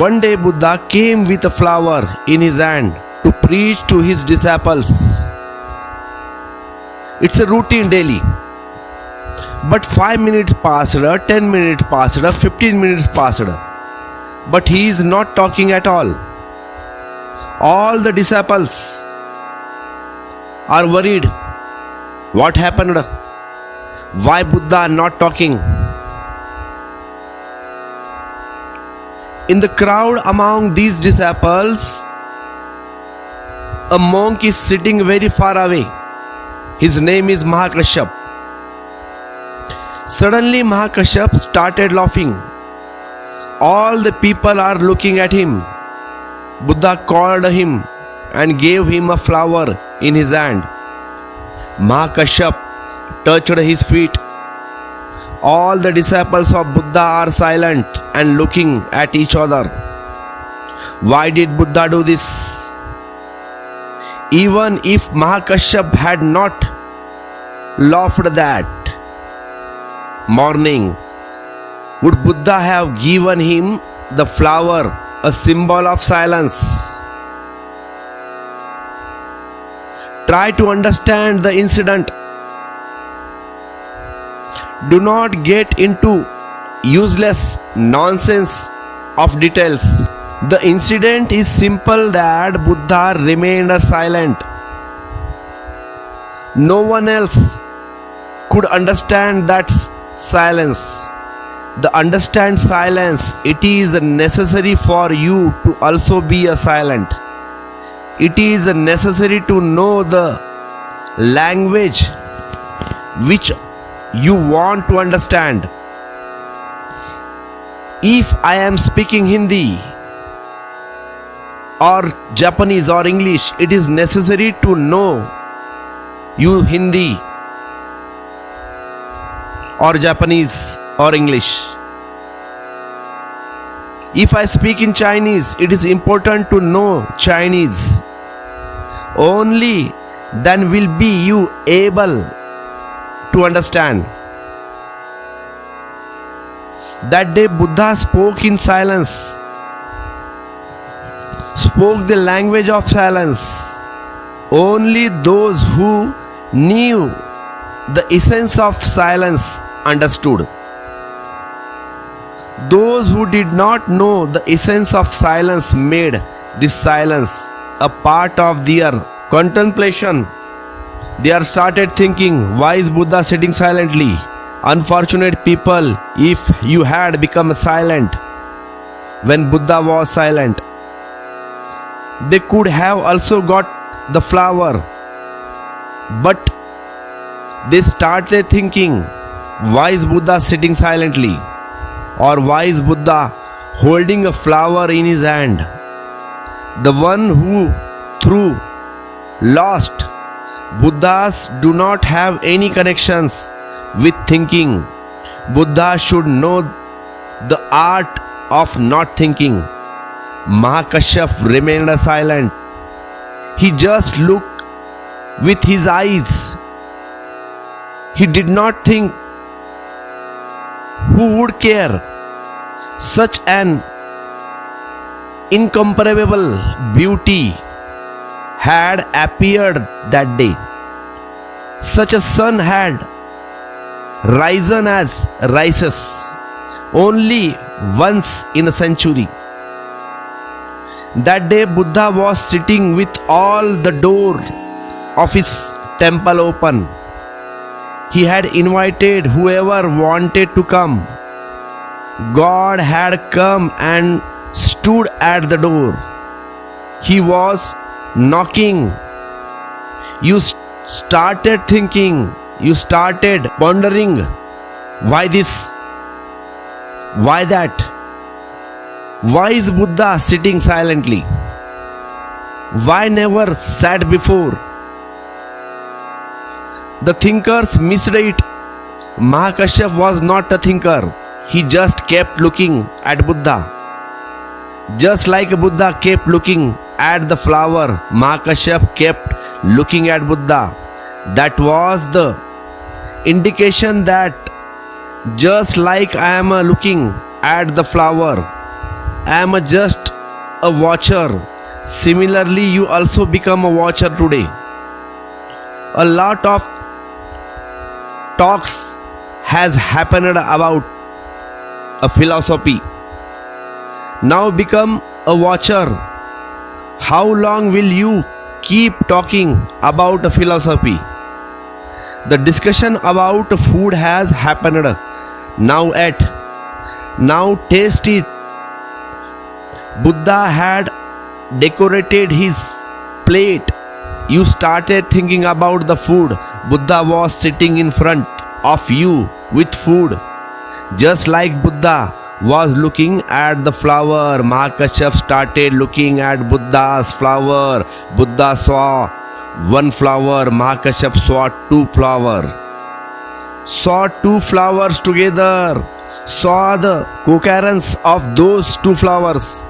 One day Buddha came with a flower in his hand to preach to his disciples. It's a routine daily. But 5 minutes passed, 10 minutes passed, 15 minutes passed. But he is not talking at all. All the disciples are worried. What happened? Why Buddha not talking? In the crowd among these disciples, a monk is sitting very far away. His name is Mahakashyap. Suddenly Mahakashyap started laughing. All the people are looking at him. Buddha called him and gave him a flower in his hand. Mahakashyap touched his feet. All the disciples of Buddha are silent and looking at each other. Why did Buddha do this? Even if Mahakashyap had not laughed that morning, would Buddha have given him the flower, a symbol of silence? Try to understand the incident. Do not get into useless nonsense of details. The incident is simple that Buddha remained silent. No one else could understand that silence. The understand silence, it is necessary for you to also be a silent. It is necessary to know the language which you want to understand. If I am speaking Hindi or Japanese or English, it is necessary to know you Hindi or Japanese or English. If I speak in Chinese, it is important to know Chinese. Only then will be you able to understand. That day Buddha spoke in silence, spoke the language of silence. Only those who knew the essence of silence understood. Those who did not know the essence of silence made this silence a part of their contemplation. They are started thinking, why is Buddha sitting silently? Unfortunate people, if you had become silent when Buddha was silent, they could have also got the flower. But they started thinking, why is Buddha sitting silently? Or why is Buddha holding a flower in his hand? The one who threw lost. Buddhas do not have any connections with thinking. Buddha should know the art of not thinking. Mahakashyap remained silent. He just looked with his eyes. He did not think. Who would care? Such an incomparable beauty had appeared that day. Such a sun had risen as rises only once in a century. That day Buddha was sitting with all the door of his temple open. He had invited whoever wanted to come. God had come and stood at the door. He was knocking. You started thinking, you started pondering, why this? Why that? Why is Buddha sitting silently? Why never sat before? The thinkers missed it. Mahakashyap was not a thinker. He just kept looking at Buddha. Just like Buddha kept looking at the flower, Mahakashyap kept looking at Buddha. That was the indication that just like I am looking at the flower, I am just a watcher. Similarly, you also become a watcher today. A lot of talks has happened about a philosophy. Now become a watcher. How long will you keep talking about a philosophy? The discussion about food has happened. Now taste it. Buddha had decorated his plate. You started thinking about the food. Buddha was sitting in front of you with food. Just like Buddha was looking at the flower, Mahakashyap started looking at Buddha's flower. Buddha saw one flower, Mahakashyap saw two flowers. Saw two flowers together. Saw the coherence of those two flowers.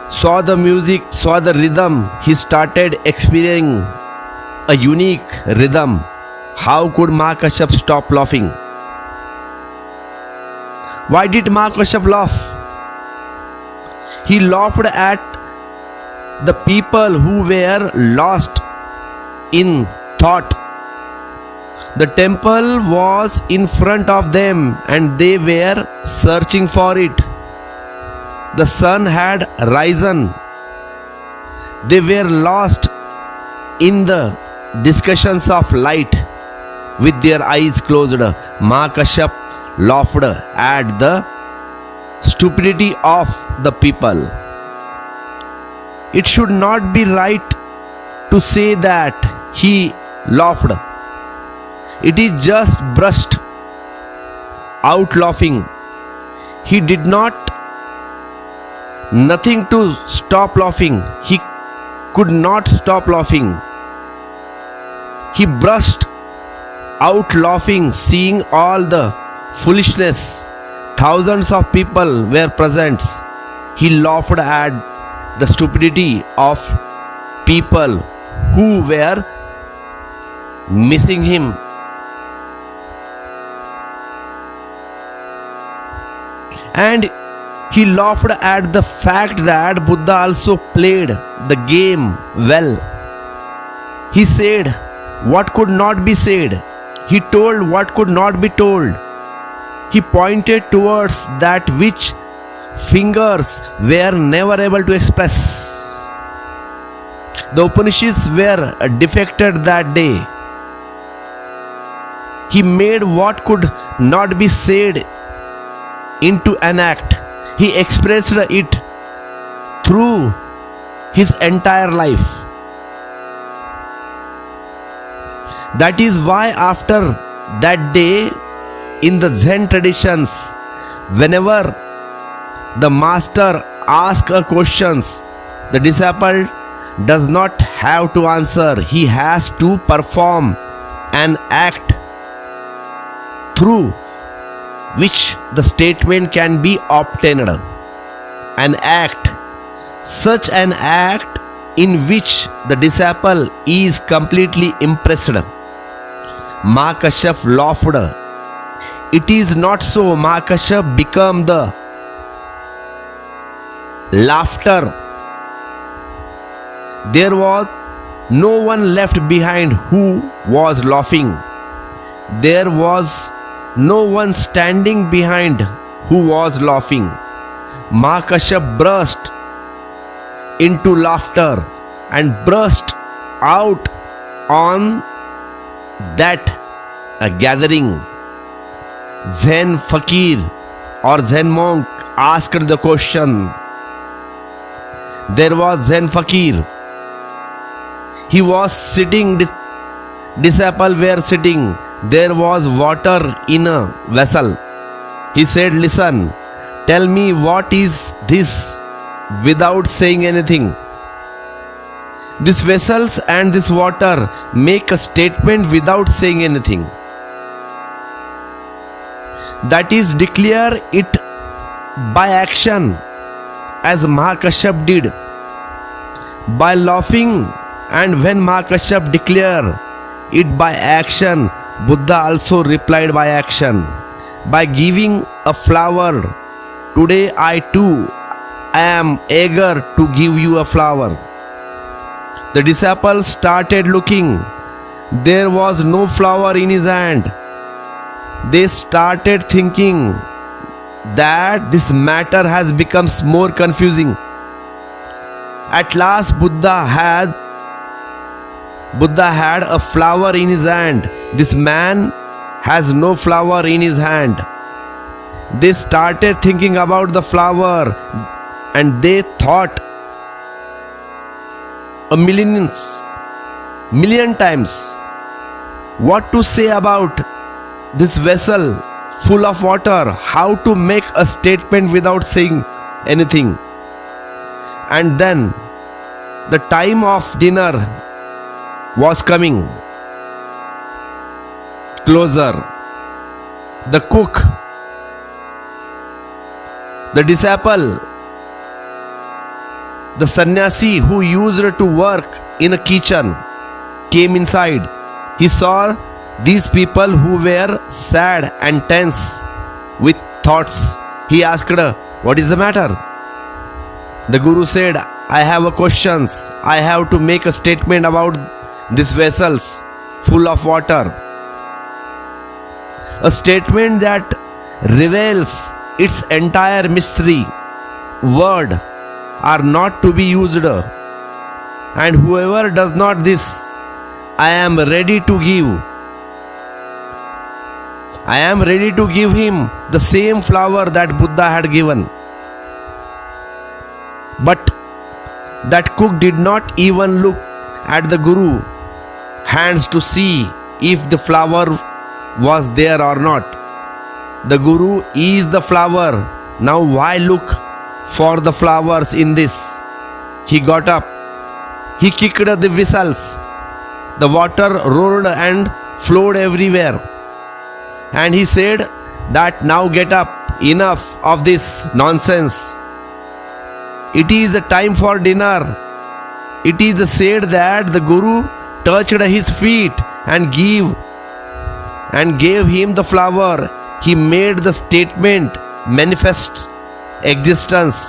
Saw the music, saw the rhythm. He started experiencing a unique rhythm. How could Mahakashyap stop laughing? Why did Mahakashyap laugh? He laughed at the people who were lost in thought. The temple was in front of them and they were searching for it. The sun had risen. They were lost in the discussions of light with their eyes closed. Mahakashyap laughed at the stupidity of the people. It should not be right to say that he laughed. It is just burst out laughing. He did nothing to stop laughing. He could not stop laughing. He burst out laughing, seeing all the foolishness. Thousands of people were present. He laughed at the stupidity of people who were missing him. And he laughed at the fact that Buddha also played the game well. He said what could not be said. He told what could not be told. He pointed towards that which fingers were never able to express. The Upanishads were defected that day. He made what could not be said into an act. He expressed it through his entire life. That is why after that day, in the Zen traditions, whenever the master asks a question, the disciple does not have to answer. He has to perform an act through which the statement can be obtained. An act, such an act in which the disciple is completely impressed. Mahakashyap laughed. It is not so. Mahakashyap became the laughter. There was no one left behind who was laughing. There was no one standing behind who was laughing. Mahakashyap burst into laughter and burst out on that gathering. Zen fakir or Zen monk asked the question. There was Zen fakir. He was sitting, disciples were sitting. There was water in a vessel. He said, listen, tell me what is this, without saying anything. These vessels and this water make a statement without saying anything. That is, declare it by action, as Mahakashyap did, by laughing. And when Mahakashyap declared it by action, Buddha also replied by action. By giving a flower, today I too I am eager to give you a flower. The disciple started looking. There was no flower in his hand. They started thinking that this matter has become more confusing. At last Buddha had a flower in his hand. This man has no flower in his hand. They started thinking about the flower, and they thought a million times what to say about this vessel full of water, how to make a statement without saying anything. And then the time of dinner was coming closer. The cook, the disciple, the sannyasi who used to work in a kitchen came inside. He saw these people who were sad and tense with thoughts. He asked, "What is the matter?" The Guru said, "I have a questions. I have to make a statement about these vessels full of water. A statement that reveals its entire mystery. Words are not to be used, and whoever does not this, I am ready to give him the same flower that Buddha had given." But that cook did not even look at the Guru hands to see if the flower was there or not. The Guru is the flower. Now why look for the flowers in this? He got up. He kicked the vessels. The water roared and flowed everywhere. And he said that, "Now get up. Enough of this nonsense. It is the time for dinner." It is said that the Guru touched his feet and gave him the flower. He made the statement, "Manifest existence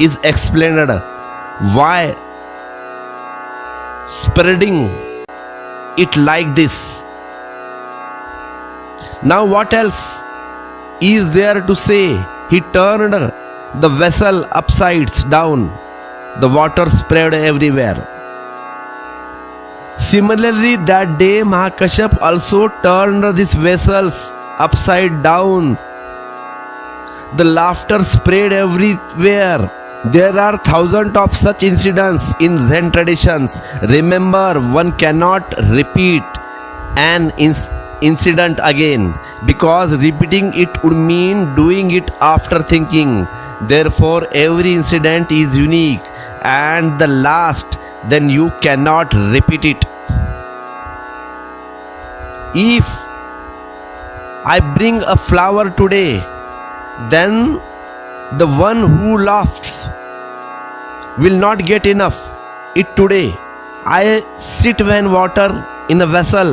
is explained." Why spreading it like this? Now what else is there to say? He turned the vessel upside down. The water spread everywhere. Similarly, that day Mahakashyap also turned these vessels upside down. The laughter spread everywhere. There are thousands of such incidents in Zen traditions. Remember, one cannot repeat an incident again, because repeating it would mean doing it after thinking. Therefore, every incident is unique and the last, then you cannot repeat it. If I bring a flower today, then the one who laughs will not get enough it today. I sit when water in a vessel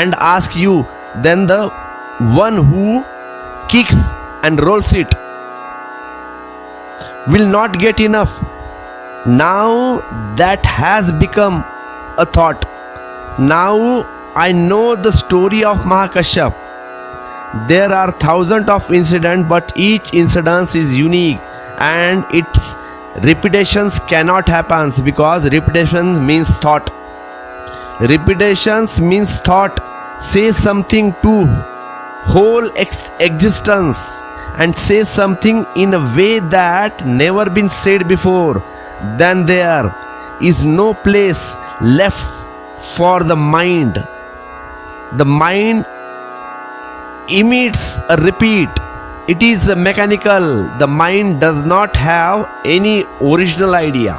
and ask you, then the one who kicks and rolls it will not get enough. Now that has become a thought. Now I know the story of Mahakashyap. There are thousands of incidents, but each incident is unique and its repetitions cannot happen, because repetition means thought. Repetitions means thought. Say something to whole existence and say something in a way that never been said before, then there is no place left for the mind. The mind emits a repeat. It is mechanical. The mind does not have any original idea.